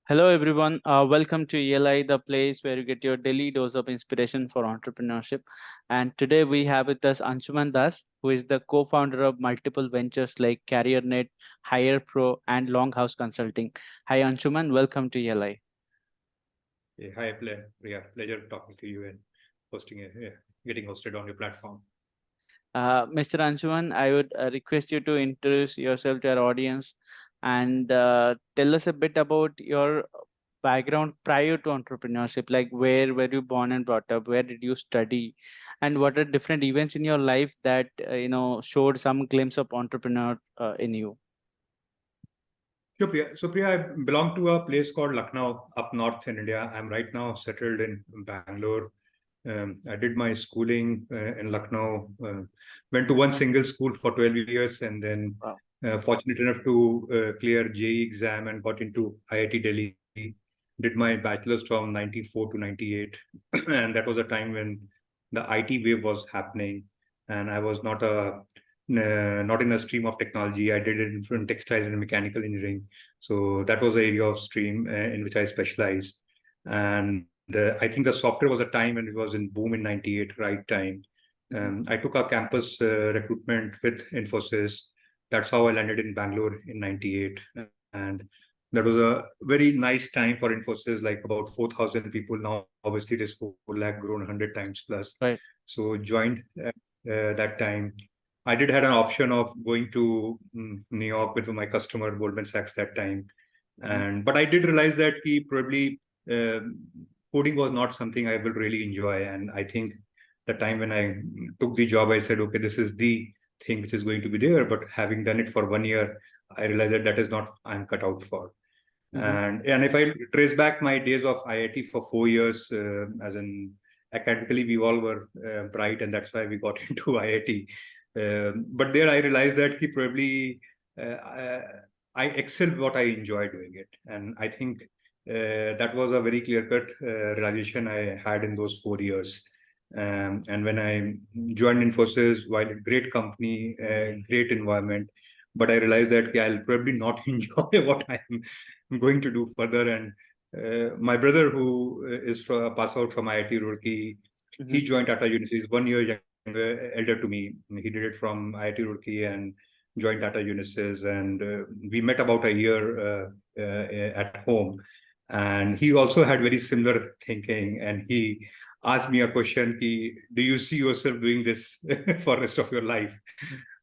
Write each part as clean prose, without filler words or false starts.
Hello, everyone. Welcome to ELI, the place where you get your daily dose of inspiration for entrepreneurship. And today we have with us Anshuman Das, who is the co-founder of multiple ventures like CareerNet, HirePro, and Longhouse Consulting. Hi, Anshuman. Welcome to ELI. Hi, pleasure talking to you and getting hosted on your platform. Mr. Anshuman, I would request you to introduce yourself to our audience and tell us a bit about your background prior to entrepreneurship. Like, where were you born and brought up? Where did you study? And what are different events in your life that showed some glimpse of entrepreneur in you? Sure, Priya. So, Priya, I belong to a place called Lucknow up north in India. I'm right now settled in Bangalore. I did my schooling in Lucknow, went to one single school for 12 years, and then Wow. fortunate enough to clear JEE exam and got into IIT Delhi. Did my bachelor's from 94 to 98. And that was a time when the IT wave was happening. And I was not in a stream of technology. I did it in textiles and mechanical engineering. So that was the area of stream in which I specialized. And I think the software was a time when it was in boom in 98, right time. I took a campus recruitment with Infosys. That's how I landed in Bangalore in 98. And that was a very nice time for Infosys, like about 4,000 people. Now, obviously, it is 4 lakh, grown 100 times plus. Right. So joined that time. I did had an option of going to New York with my customer, Goldman Sachs, that time. But I did realize that probably coding was not something I will really enjoy. And I think the time when I took the job, I said, okay, this is the thing which is going to be there. But having done it for 1 year, I realized that that is not I'm cut out for. And if I trace back my days of IIT for 4 years, as in academically, we all were bright, and that's why we got into IIT. But there I realized that probably I excelled what I enjoy doing it. And I think that was a very clear-cut realization I had in those 4 years. And when I joined Infosys, while a great company, great environment, but I realized that I'll probably not enjoy what I'm going to do further. And my brother, who is pass out from IIT Roorkee, he joined Tata University. He's 1 year elder to me. He did it from IIT Roorkee and joined Tata Unisys, and we met about a year at home. And he also had very similar thinking, and he asked me a question: "Do you see yourself doing this for the rest of your life?"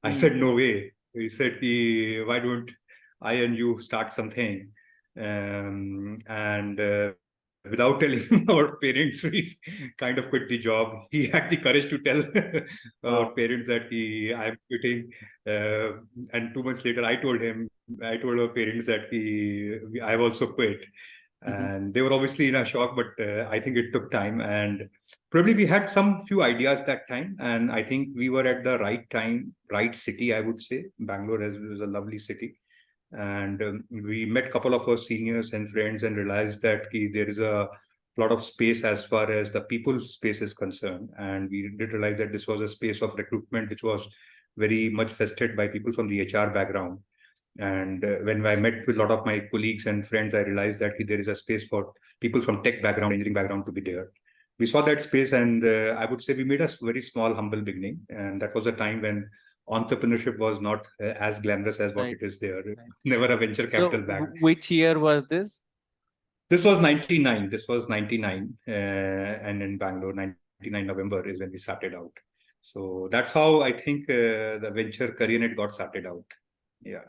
I said, "No way." He said, "Why don't I and you start something?" And without telling our parents, he kind of quit the job. He had the courage to tell our parents that I'm quitting. And 2 months later, I told our parents that I've also quit. And they were obviously in a shock, but I think it took time. And probably we had some few ideas that time. And I think we were at the right time, right city, I would say. Bangalore is a lovely city. And we met a couple of our seniors and friends and realized that there is a lot of space as far as the people space is concerned. And we did realize that this was a space of recruitment which was very much vested by people from the HR background. And when I met with a lot of my colleagues and friends, I realized that there is a space for people from tech background, engineering background to be there. We saw that space, and I would say we made a very small, humble beginning. And that was a time when entrepreneurship was not as glamorous as what it is there. Never a venture capital back. Which year was this? This was 99. This was 99. And in Bangalore, 99 November is when we started out. So that's how I think the venture CareerNet got started out. Yeah.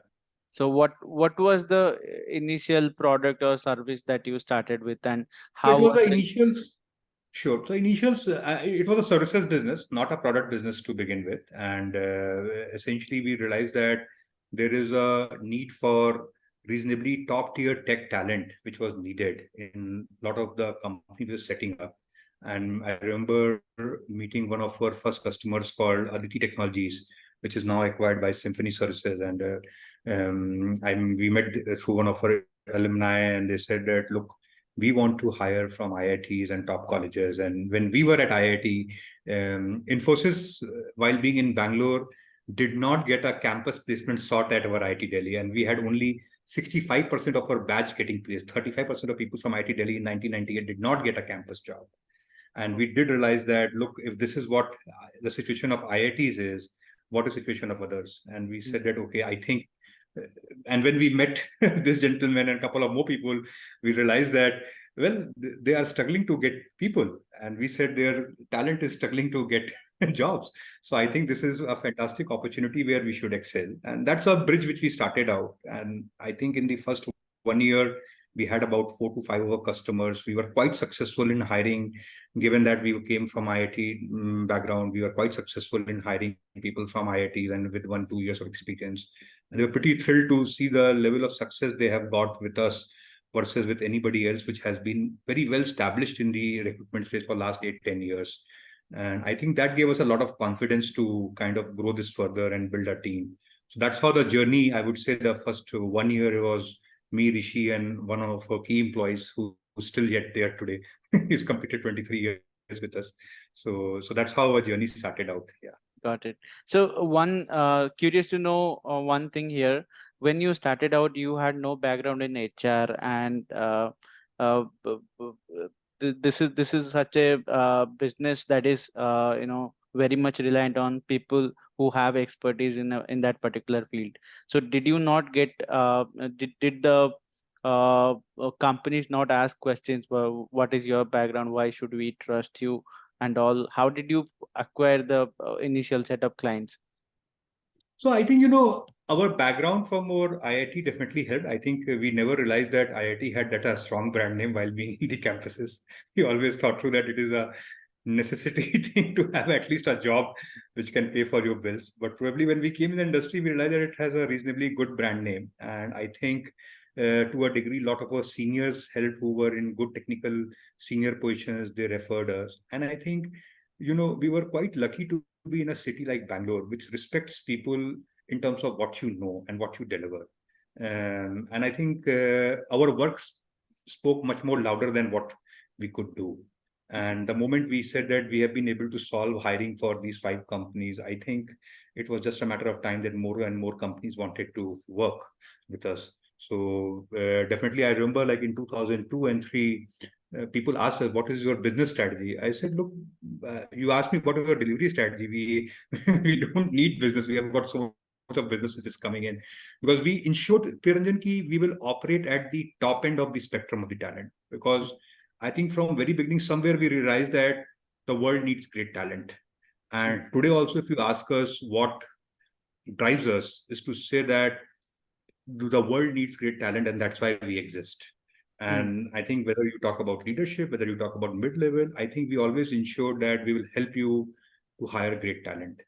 So what was the initial product or service that you started with, and how it was the initials? Sure. So initials, it was a services business, not a product business to begin with. And essentially, we realized that there is a need for reasonably top tier tech talent, which was needed in a lot of the companies we were setting up. And I remember meeting one of our first customers called Aditi Technologies, which is now acquired by Symphony Services. And we met through one of our alumni, and they said that, look, we want to hire from IITs and top colleges. And when we were at IIT, Infosys, while being in Bangalore, did not get a campus placement slot at our IIT Delhi, and we had only 65% of our batch getting placed. 35% of people from IIT Delhi in 1998 did not get a campus job. And we did realize that, look, if this is what the situation of IITs is, what is the situation of others? And we said that, okay, I think, and when we met this gentleman and a couple of more people, we realized that, well, they are struggling to get people. And we said their talent is struggling to get jobs. So I think this is a fantastic opportunity where we should excel. And that's a bridge which we started out. And I think in the first 1 year, we had about 4 to 5 of our customers. We were quite successful in hiring, given that we came from IIT background. We were quite successful in hiring people from IITs and with 1-2 years of experience. And they were pretty thrilled to see the level of success they have got with us versus with anybody else, which has been very well established in the recruitment space for last 8-10 years. And I think that gave us a lot of confidence to kind of grow this further and build a team. So that's how the journey, I would say the first 1 year was me, Rishi, and one of our key employees who's still yet there today. He's completed 23 years with us. So that's how our journey started out. Yeah. Got it. So curious to know one thing here. When you started out, you had no background in HR, and this is such a business that is very much reliant on people who have expertise in that particular field. So did you not get did the companies not ask questions? Well, what is your background? Why should we trust you? And all, how did you acquire the initial set of clients? So I think, our background from our IIT definitely helped. I think we never realized that IIT had that a strong brand name while being in the campuses. We always thought through that it is a necessity thing to have at least a job which can pay for your bills. But probably when we came in the industry, we realized that it has a reasonably good brand name. And I think to a degree, a lot of our seniors helped who were in good technical senior positions. They referred us. And I think, we were quite lucky to be in a city like Bangalore, which respects people in terms of what you know and what you deliver. And I think our works spoke much more louder than what we could do. And the moment we said that we have been able to solve hiring for these 5 companies, I think it was just a matter of time that more and more companies wanted to work with us. So definitely, I remember like in 2002 and 3, people asked us, what is your business strategy? I said, look, you asked me what is your delivery strategy. We don't need business. We have got so much of business which is coming in, because we ensured, Priyaranjan, ki we will operate at the top end of the spectrum of the talent. Because I think from very beginning, somewhere we realized that the world needs great talent. And today also, if you ask us what drives us, is to say that the world needs great talent, and that's why we exist. And I think whether you talk about leadership, whether you talk about mid-level, I think we always ensure that we will help you to hire great talent.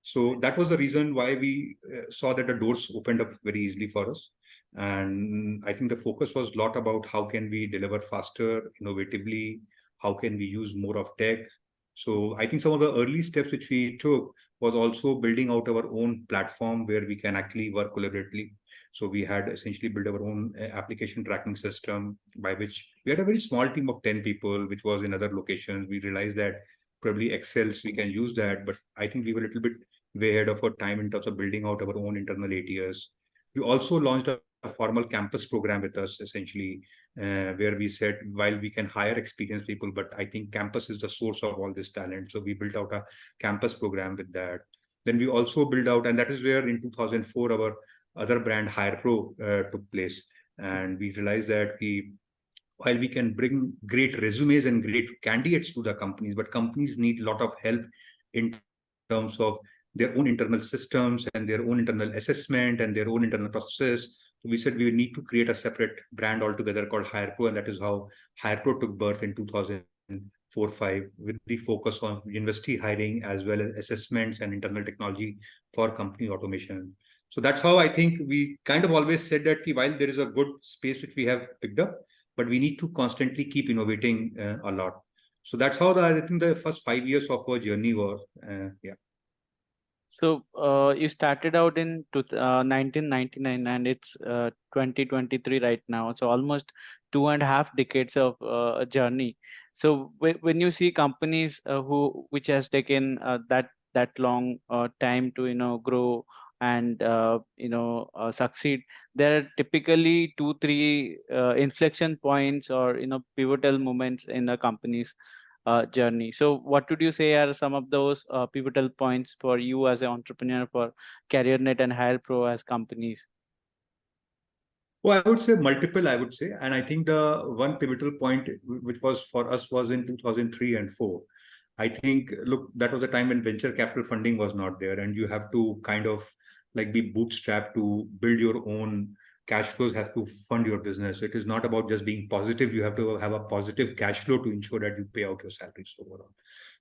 So that was the reason why we saw that the doors opened up very easily for us. And I think the focus was a lot about how can we deliver faster, innovatively, how can we use more of tech. So I think some of the early steps which we took was also building out our own platform where we can actually work collaboratively. So we had essentially built our own application tracking system, by which we had a very small team of 10 people, which was in other locations. We realized that probably Excel, we can use that, but I think we were a little bit way ahead of our time in terms of building out our own internal ATS. We also launched a formal campus program with us, essentially, where we said, while we can hire experienced people, but I think campus is the source of all this talent. So we built out a campus program with that. Then we also built out, and that is where in 2004, our other brand HirePro took place. And we realized that while we can bring great resumes and great candidates to the companies, but companies need a lot of help in terms of their own internal systems and their own internal assessment and their own internal processes. So we said we need to create a separate brand altogether called HirePro, and that is how HirePro took birth in 2004-5, with the focus on university hiring as well as assessments and internal technology for company automation. So that's how I think we kind of always said that while there is a good space which we have picked up, but we need to constantly keep innovating a lot. So that's how I think the first 5 years of our journey was. Yeah. So you started out in 1999, and it's 2023 right now. So almost 2.5 decades of a journey. So when you see companies which has taken that that long time to grow and succeed, there are typically 2-3 inflection points or pivotal moments in a company's journey. So what would you say are some of those pivotal points for you as an entrepreneur, for CareerNet and HirePro as companies? Well, I would say multiple, I would say. And I think the one pivotal point, which was for us, was in 2003 and 4. I think, look, that was a time when venture capital funding was not there, and you have to kind of like be bootstrapped to build your own cash flows, have to fund your business. It is not about just being positive. You have to have a positive cash flow to ensure that you pay out your salaries overall.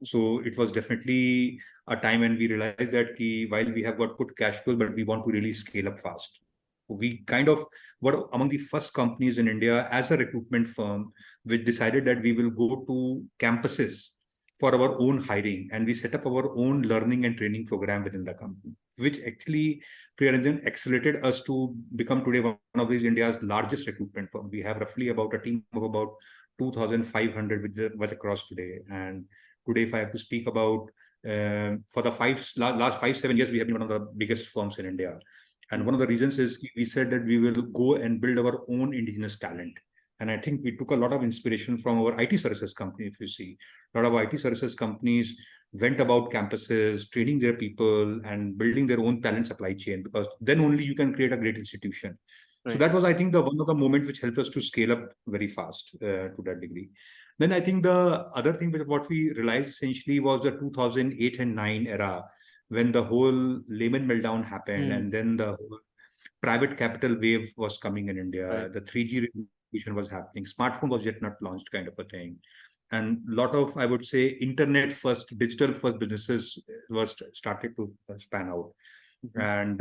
So it was definitely a time when we realized that while we have got good cash flows, but we want to really scale up fast. We kind of were among the first companies in India as a recruitment firm, which decided that we will go to campuses for our own hiring, and we set up our own learning and training program within the company, which actually Priyaranjan accelerated us to become today one of these India's largest recruitment firm. We have roughly about a team of about 2,500 which was across today. And today, if I have to speak about for the last 5-7 years, we have been one of the biggest firms in India. And one of the reasons is we said that we will go and build our own indigenous talent. And I think we took a lot of inspiration from our IT services company. If you see, a lot of IT services companies went about campuses, training their people and building their own talent supply chain, because then only you can create a great institution. Right. So that was, I think, the one of the moments which helped us to scale up very fast to that degree. Then I think the other thing with what we realized essentially was the 2008 and 9 era, when the whole Lehman meltdown happened, and then the whole private capital wave was coming in India. Right. The 3G revolution was happening. Smartphone was yet not launched, kind of a thing. And a lot of, I would say, internet first, digital first businesses were started to span out. And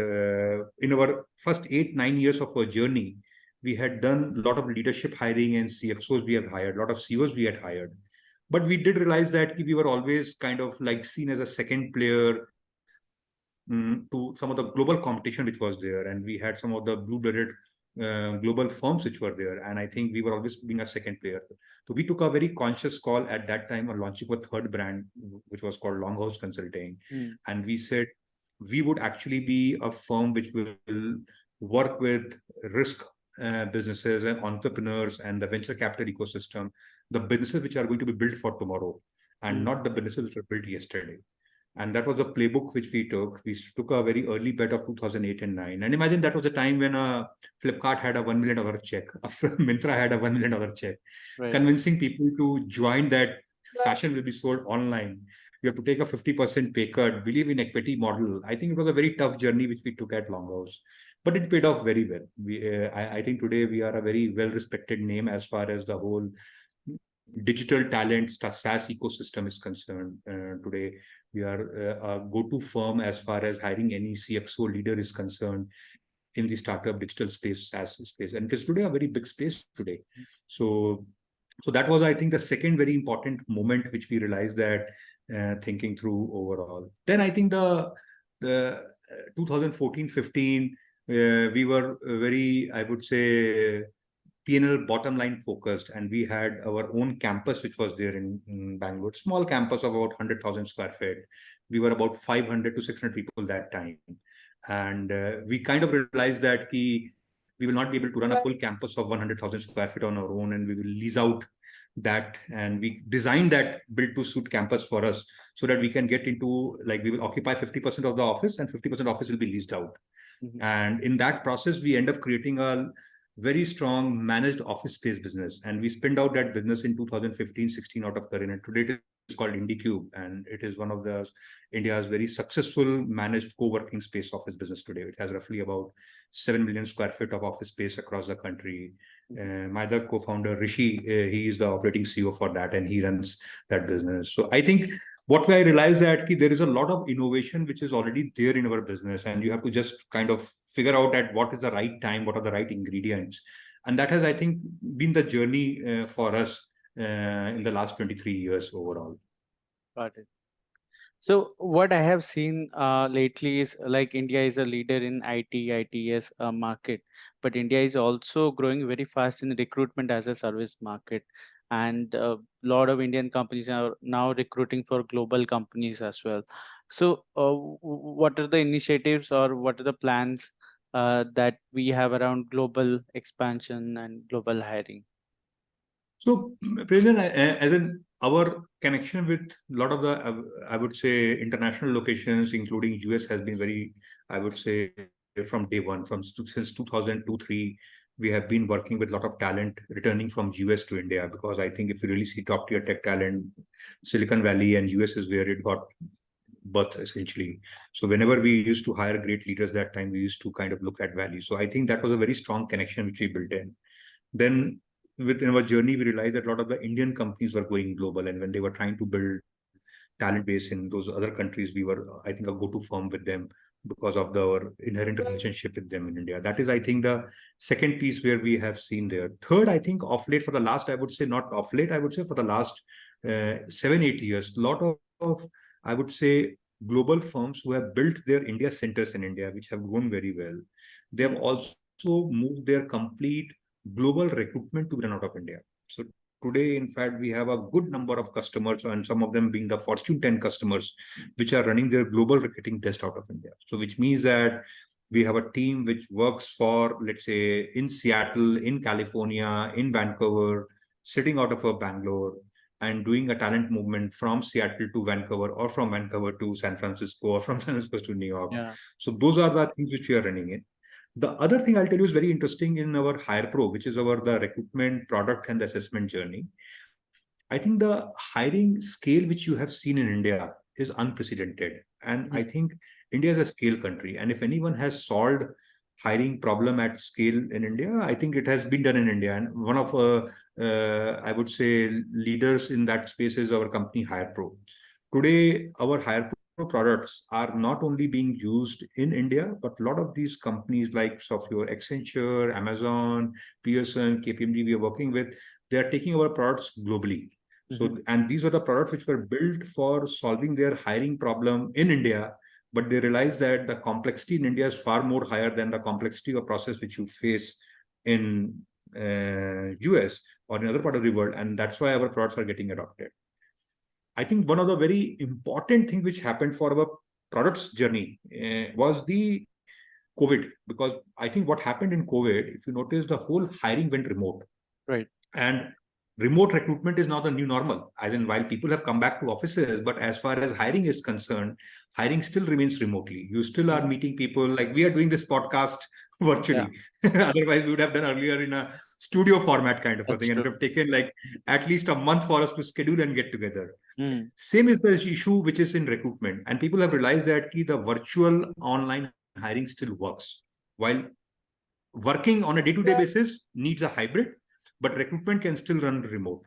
in our first 8-9 years of our journey, we had done a lot of leadership hiring, and CXOs we have hired, a lot of CEOs we had hired. But we did realize that we were always kind of like seen as a second player to some of the global competition which was there, and we had some of the blue-blooded global firms which were there, and I think we were always being a second player. So we took a very conscious call at that time on launching a third brand, which was called Longhouse Consulting, and we said we would actually be a firm which will work with risk businesses and entrepreneurs and the venture capital ecosystem, the businesses which are going to be built for tomorrow, and not the businesses which were built yesterday. And that was the playbook which we took. We took a very early bet of 2008 and 9. And imagine that was a time when Flipkart had a $1 million check, Myntra had a $1 million check. Right. Convincing people to join that fashion will be sold online. You have to take a 50% pay cut, believe in equity model. I think it was a very tough journey which we took at Longhouse, but it paid off very well. I think today we are a very well-respected name as far as the whole digital talent SaaS ecosystem is concerned. Today, we are a go-to firm as far as hiring any CXO leader is concerned in the startup digital space, SaaS space. And it is today a very big space today. So that was, I think, the second very important moment which we realized that thinking through overall. Then I think the 2014-15, we were very, I would say, P&L bottom line focused, and we had our own campus which was there in Bangalore, small campus of about 100,000 square feet. We were about 500 to 600 people that time, and we kind of realized that we will not be able to run a full campus of 100,000 square feet on our own, and we will lease out that, and we designed that built to suit campus for us so that we can get into, like, we will occupy 50% of the office and 50% office will be leased out. And in that process, we end up creating a very strong managed office space business, and we spinned out that business in 2015-16 out of CareerNet. Today it is called IndiCube, and it is one of the India's very successful managed co-working space office business today. It has roughly about 7 million square feet of office space across the country. My other co-founder Rishi, he is the operating CEO for that, and he runs that business. So I think what I realized that there is a lot of innovation which is already there in our business, and you have to just kind of figure out at what is the right time, what are the right ingredients. And that has, I think, been the journey for us in the last 23 years overall. Got it. So what I have seen lately is, like, India is a leader in ITS market, but India is also growing very fast in recruitment as a service market. And a lot of Indian companies are now recruiting for global companies as well. So, what are the initiatives or what are the plans that we have around global expansion and global hiring? So, President, as in our connection with a lot of the, I would say, international locations, including US, has been very, I would say, from day one, since 2002-3, we have been working with a lot of talent returning from US to India, because I think if you really see top tier tech talent, Silicon Valley and US is where it got birth essentially. So whenever we used to hire great leaders that time, we used to kind of look at value. So I think that was a very strong connection which we built in. Then within our journey, we realized that a lot of the Indian companies were going global, and when they were trying to build talent base in those other countries, we were, I think, a go-to firm with them because of our inherent relationship with them in India. That is, I think, the second piece where we have seen there. Third, I think, off late for the last, I would say, not off late, I would say for the last 7-8 years, a lot of, I would say, global firms who have built their India centers in India, which have grown very well. They have also moved their complete global recruitment to run out of India. So today, in fact, we have a good number of customers, and some of them being the Fortune 10 customers, which are running their global recruiting desk out of India. So which means that we have a team which works for, let's say, in Seattle, in California, in Vancouver, sitting out of a Bangalore, and doing a talent movement from Seattle to Vancouver, or from Vancouver to San Francisco, or from San Francisco to New York. Yeah. So those are the things which we are running in. The other thing I'll tell you is very interesting in our HirePro, which is the recruitment product and the assessment journey. I think the hiring scale which you have seen in India is unprecedented. And I think India is a scale country. And if anyone has solved hiring problem at scale in India, I think it has been done in India. And one of, I would say, leaders in that space is our company HirePro. Today, our HirePro products are not only being used in India, but a lot of these companies like Software, Accenture, Amazon, Pearson, KPMG we are working with, they are taking our products globally. So, and these are the products which were built for solving their hiring problem in India, but they realized that the complexity in India is far more higher than the complexity of process which you face in US or in other part of the world, and that's why our products are getting adopted. I think one of the very important things which happened for our products journey was the COVID, because I think what happened in COVID, if you notice, the whole hiring went remote. Right. And remote recruitment is now the new normal. As in, while people have come back to offices, but as far as hiring is concerned, hiring still remains remotely. You still are meeting people, like we are doing this podcast virtually. Yeah. Otherwise, we would have done earlier in a studio format kind of a thing. And it would have taken like at least a month for us to schedule and get together. Same is the issue which is in recruitment. And people have realized that the virtual online hiring still works. While working on a day-to-day basis needs a hybrid, but recruitment can still run remote.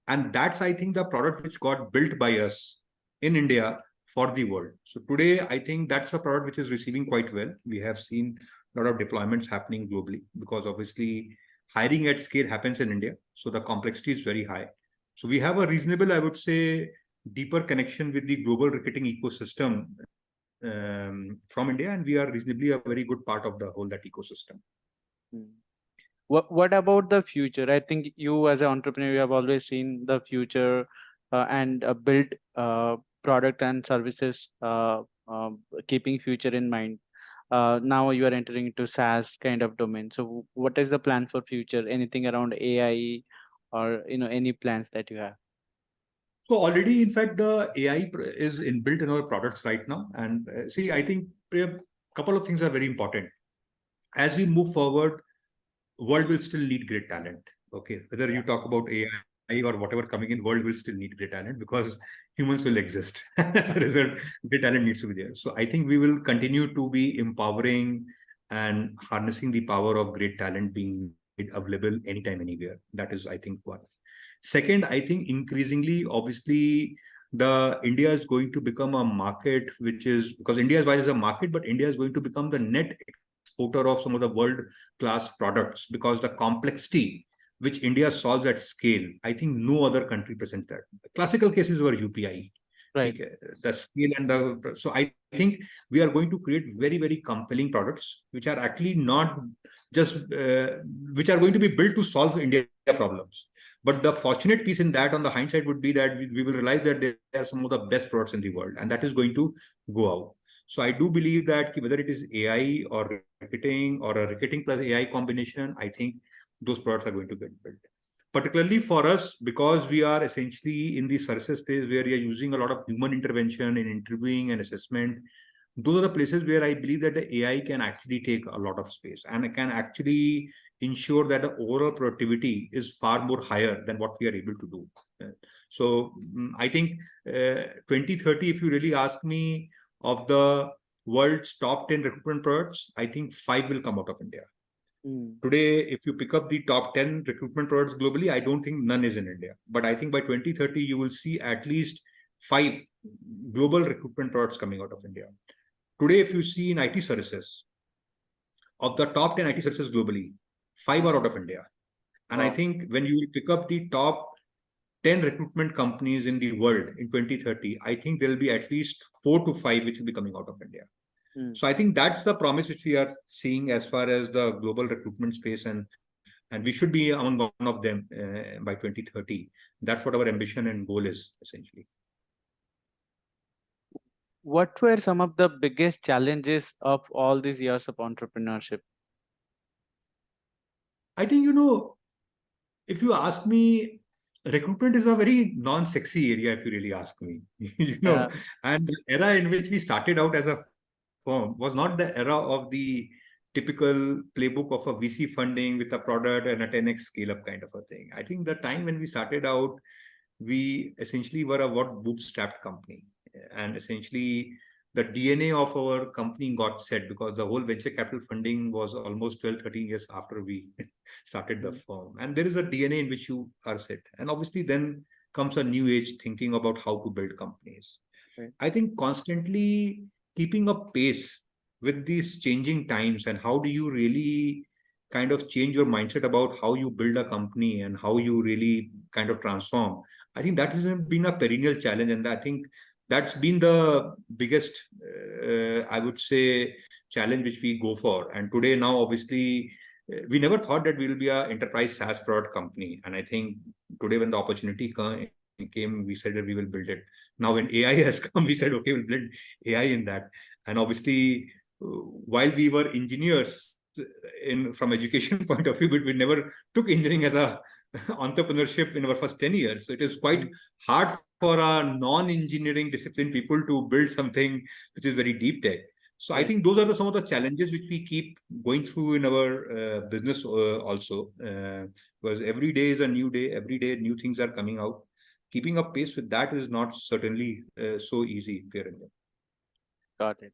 And that's, I think, the product which got built by us in India for the world. So today, I think that's a product which is receiving quite well. We have seen a lot of deployments happening globally, because obviously hiring at scale happens in India. So the complexity is very high. So we have a reasonable, I would say, deeper connection with the global recruiting ecosystem from India, and we are reasonably a very good part of the whole that ecosystem. What about the future? I think you as an entrepreneur, you have always seen the future and built product and services keeping future in mind. Now you are entering into SaaS kind of domain. So what is the plan for future? Anything around AI or any plans that you have? So already, in fact, the AI is inbuilt in our products right now. And see, I think a couple of things are very important. As we move forward, world will still need great talent. Okay, whether you talk about AI or whatever coming in, world will still need great talent, because humans will exist. As a result, great talent needs to be there. So I think we will continue to be empowering and harnessing the power of great talent being available anytime, anywhere. That is, I think, one. Second, I think increasingly, obviously, the India is going to become a market, which is, because India is a market, but India is going to become the net exporter of some of the world-class products, because the complexity which India solves at scale, I think no other country presents that. Classical cases were UPI. Right. The scale and the, so I think we are going to create very, very compelling products, which are actually not just, which are going to be built to solve India problems, But the fortunate piece in that, on the hindsight, would be that we will realize that they are some of the best products in the world, and that is going to go out. So I do believe that whether it is AI or marketing or a marketing plus AI combination, I think those products are going to get built. Particularly for us, because we are essentially in the services space where we are using a lot of human intervention in interviewing and assessment. Those are the places where I believe that the AI can actually take a lot of space, and it can actually ensure that the overall productivity is far more higher than what we are able to do. So I think 2030, if you really ask me, of the world's top 10 recruitment products, I think 5 will come out of India. Today, if you pick up the top 10 recruitment products globally, I don't think none is in India. But I think by 2030, you will see at least 5 global recruitment products coming out of India. Today, if you see in IT services, of the top 10 IT services globally, 5 are out of India. And I think when you pick up the top 10 recruitment companies in the world in 2030, I think there will be at least 4 to 5 which will be coming out of India. So I think that's the promise which we are seeing as far as the global recruitment space, and we should be among one of them by 2030. That's what our ambition and goal is, essentially. What were some of the biggest challenges of all these years of entrepreneurship? I think, if you ask me, recruitment is a very non-sexy area, if you really ask me. And the era in which we started out as a firm was not the era of the typical playbook of a VC funding with a product and a 10x scale up kind of a thing. I think the time when we started out, we essentially were a bootstrapped company, and essentially the DNA of our company got set because the whole venture capital funding was almost 12, 13 years after we started the firm. And there is a DNA in which you are set. And obviously then comes a new age thinking about how to build companies. Right. I think constantly keeping up pace with these changing times, and how do you really kind of change your mindset about how you build a company and how you really kind of transform. I think that has been a perennial challenge, and I think that's been the biggest, I would say, challenge which we go for. And today, now, obviously, we never thought that we will be an enterprise SaaS product company. And I think today, when the opportunity came, we said that we will build it. Now, when AI has come, we said, okay, we'll build AI in that. And obviously, while we were engineers from education point of view, but we never took engineering as a entrepreneurship in our first 10 years. So it is quite hard for a non-engineering discipline people to build something which is very deep tech. So I think those are some of the challenges which we keep going through in our business also, because every day is a new day. Every day new things are coming out. Keeping up pace with that is not certainly so easy. Got it.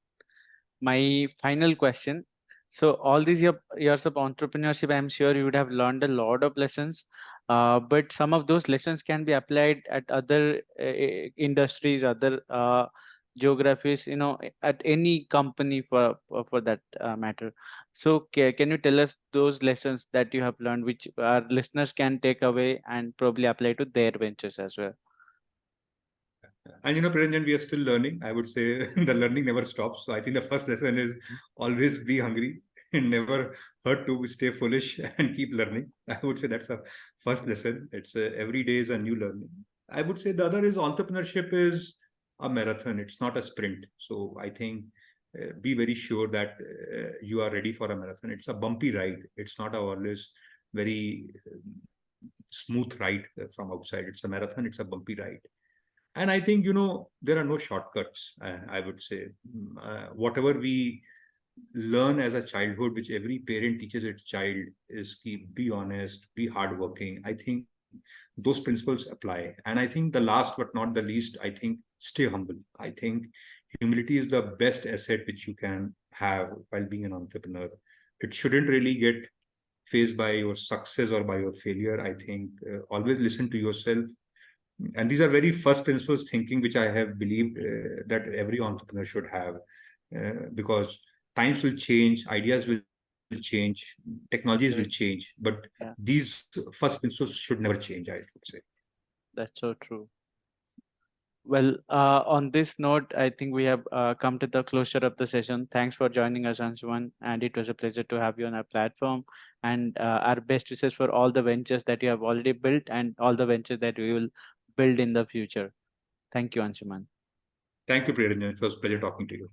My final question. So all these years of entrepreneurship, I'm sure you would have learned a lot of lessons, but some of those lessons can be applied at other industries, other geographies, at any company for that matter. So can you tell us those lessons that you have learned, which our listeners can take away and probably apply to their ventures as well? And Priranjan, we are still learning. I would say the learning never stops. So I think the first lesson is always be hungry and never hurt to stay foolish and keep learning. I would say that's a first lesson. It's every day is a new learning. I would say the other is entrepreneurship is a marathon. It's not a sprint. So I think be very sure that you are ready for a marathon. It's a bumpy ride. It's not a always very smooth ride from outside. It's a marathon. It's a bumpy ride. And I think, there are no shortcuts, I would say. Whatever we learn as a childhood, which every parent teaches its child, is be honest, be hardworking. I think those principles apply. And I think the last but not the least, I think stay humble. I think humility is the best asset which you can have while being an entrepreneur. It shouldn't really get phased by your success or by your failure. I think always listen to yourself. And these are very first principles thinking, which I have believed that every entrepreneur should have, because times will change, ideas will change, technologies will change, but these first principles should never change, I would say. That's so true. Well, on this note, I think we have come to the closure of the session. Thanks for joining us, Anshuman, and it was a pleasure to have you on our platform. And our best wishes for all the ventures that you have already built and all the ventures that we will build in the future. Thank you, Anshuman. Thank you, Priyaranjan. It was a pleasure talking to you.